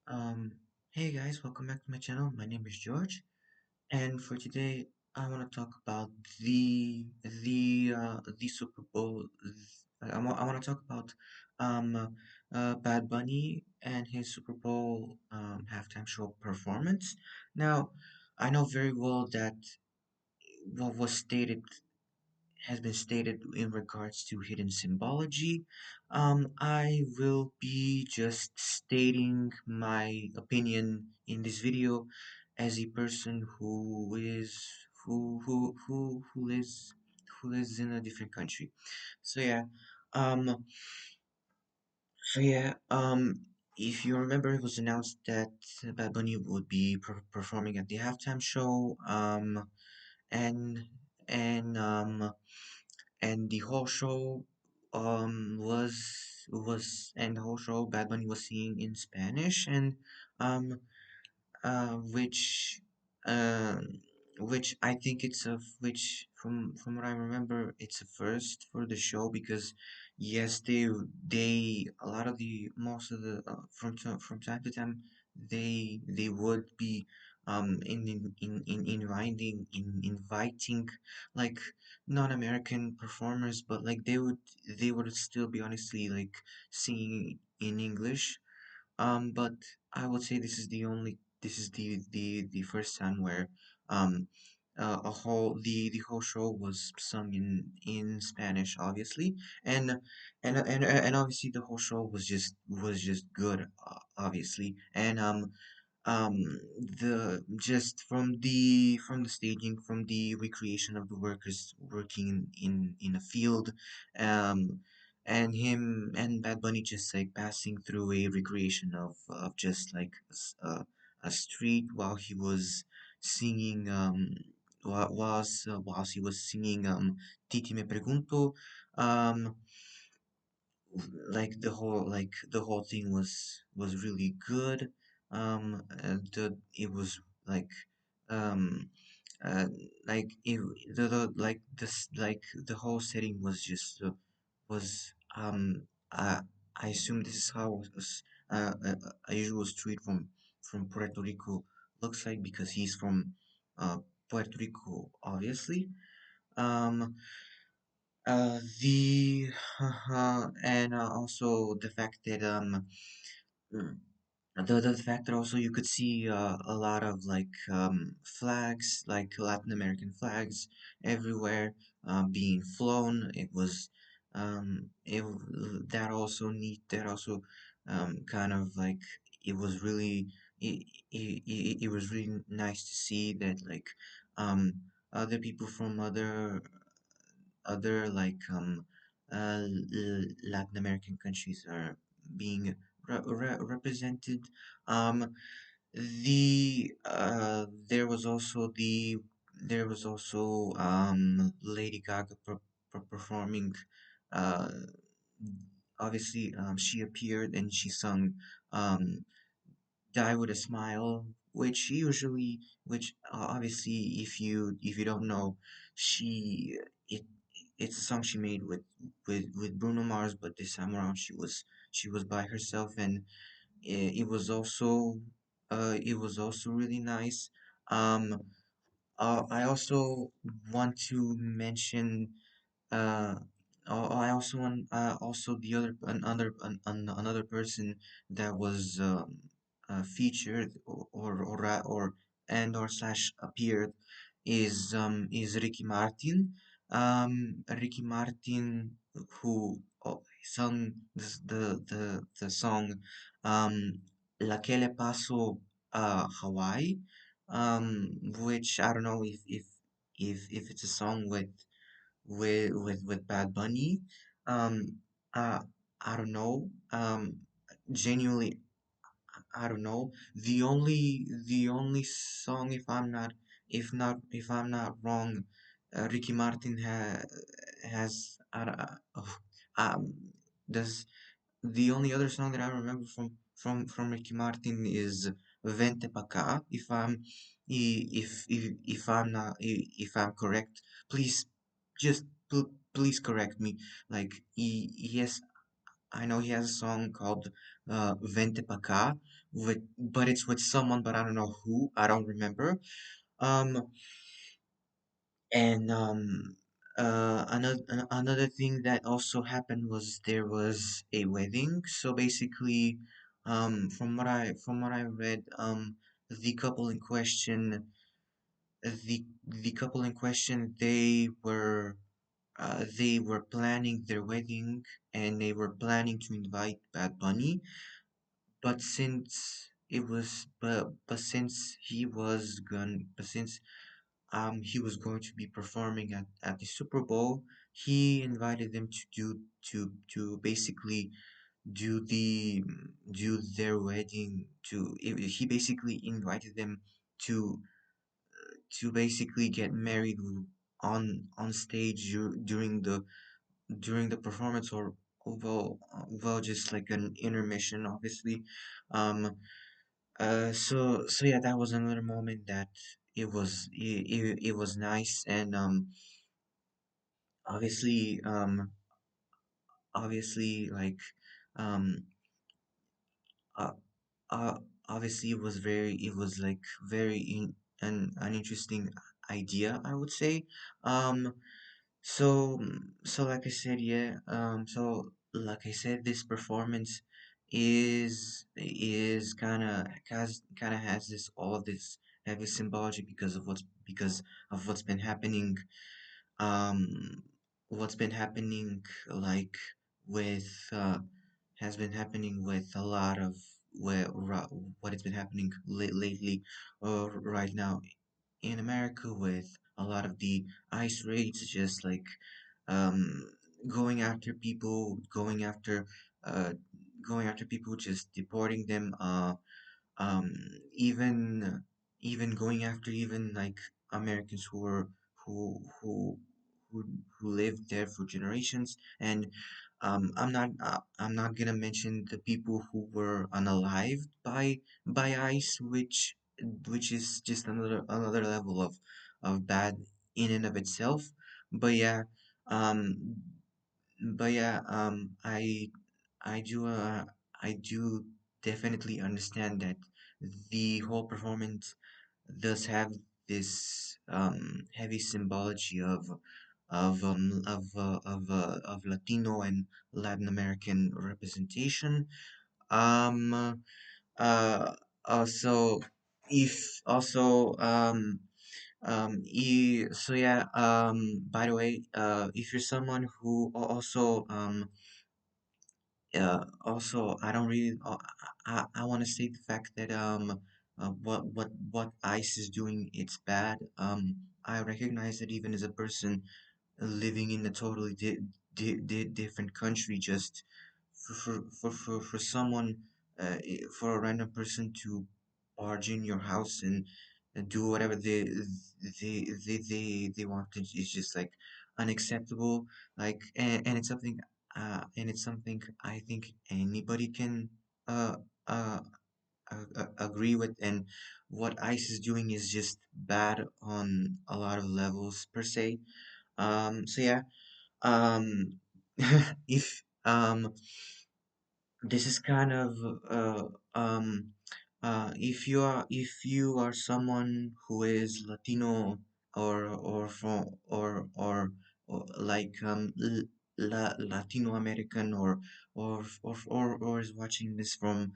Um, hey guys, welcome back to my channel. My name is George, and for today, I want to talk about the Super Bowl. I want to talk about Bad Bunny and his Super Bowl halftime show performance. Now, I know very well that what was stated has been stated in regards to hidden symbology. I will be just stating my opinion in this video as a person who lives in a different country. So yeah, um, so yeah, if you remember, it was announced that Bad Bunny would be performing at the halftime show. And and and the whole show the whole show Bad Bunny was singing in Spanish and um which um which I think it's a which from what I remember it's a first for the show because yes they a lot of the most of the from time to time they would be inviting like non-American performers, but like they would still be honestly like singing in English. But I would say this is the first time where um the whole show was sung in Spanish, obviously, and and obviously the whole show was just good, obviously, and um the just from the staging, from the recreation of the workers working in a field, um and him and Bad Bunny just like passing through a recreation of just like a street while he was singing whilst he was singing Titi Me Pregunto. um the whole thing was really good. And it was um uh like it, like this like the whole setting was just was I assume this is how a usual street from Puerto Rico looks like, because he's from Puerto Rico, obviously. um the and Also the fact that mm, the fact that also you could see a lot of flags, like Latin American flags everywhere being flown. It was that also neat, that also kind of like it was really it was really nice to see that um other people from other Latin American countries are being represented. Um, there was also Lady Gaga performing. Uh, Obviously, she appeared and she sung um, "Die with a Smile," which obviously, if you don't know, she it it's a song she made with Bruno Mars, but this time around she was by herself, and it was also really nice. Um, I also want to mention uh, I also want also the other another person that was featured or and or slash appeared is Ricky Martin. Ricky Martin, who sung the song La Que Le Paso Hawaii, which I don't know if it's a song with Bad Bunny. Um, uh, I don't know. Genuinely, I don't know. The only song, if I'm not wrong, Ricky Martin has does the only other song that I remember from Ricky Martin is Vente Pa' Cá. If I'm not if I'm correct, please just please correct me. Like yes, I know he has a song called Vente Pa Cá, but it's with someone, but I don't know who. I don't remember. Um, and another thing that also happened was there was a wedding. So basically, from what I read, the couple in question, the couple in question, they were planning their wedding and they were planning to invite Bad Bunny, but since he was going to be performing at the Super Bowl, he invited them to basically do do their wedding he basically invited them to basically get married on stage during the performance, or just like an intermission, obviously. So yeah, that was another moment that it was nice. And obviously um obviously like um uh, uh obviously it was like an interesting idea, I would say. um so like I said, yeah, like I said, this performance is kind of has this all of this heavy symbology because of what's been happening, um what's been happening like with has been happening with a lot of what has been happening lately, or right now in America, with a lot of the ICE raids, just like um, going after people, uh, people, just deporting them, um, even even going after even like Americans who who who who lived there for generations. And I'm not gonna mention the people who were unalived by ICE, which is just another level of bad in and of itself. But yeah, um, I do I do definitely understand that the whole performance does have this heavy symbology of Latino and Latin American representation. Um, also, if also so yeah, by the way, if you're someone who also I don't really. I want to state the fact that what ICE is doing, it's bad. I recognize that even as a person living in a totally different country, just for someone, for a random person to barge in your house and do whatever they want to, is just like unacceptable. Like, and it's something I think anybody can uh uh agree with. And what ICE is doing is just bad on a lot of levels, per se. So yeah, um, if this is kind of if you are someone who is Latino, or like Latino American, or is watching this from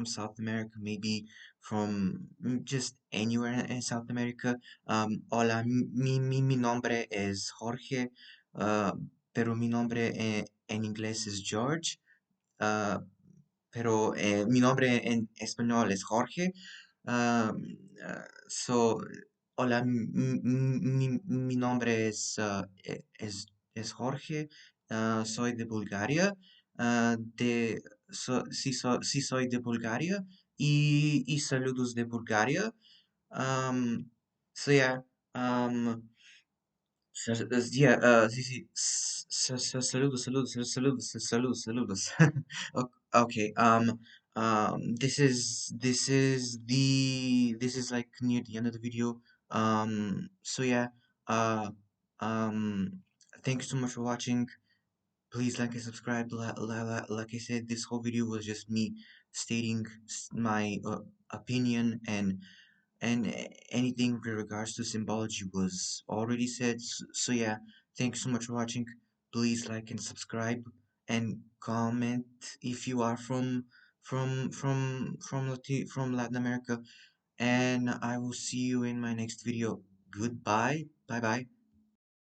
South America, maybe from just anywhere in South America. Hola, mi nombre es Jorge, uh, pero mi nombre en inglés es George. ah, pero mi nombre en español es Jorge. So, hola, mi nombre es Jorge. Soy de Bulgaria. Sí, soy de Bulgaria, y saludos de Bulgaria. Um, so yeah, um, yeah, sí, sí. Saludos, saludos, saludos, saludos, saludos. Okay. This is like near the end of the video. So yeah. Uh. Um. Thank you so much for watching. Please like and subscribe. Like I said, this whole video was just me stating my opinion, and anything with regards to symbology was already said. So yeah, thanks so much for watching. Please like and subscribe, and comment if you are from Latin America. And I will see you in my next video. Goodbye. Bye bye.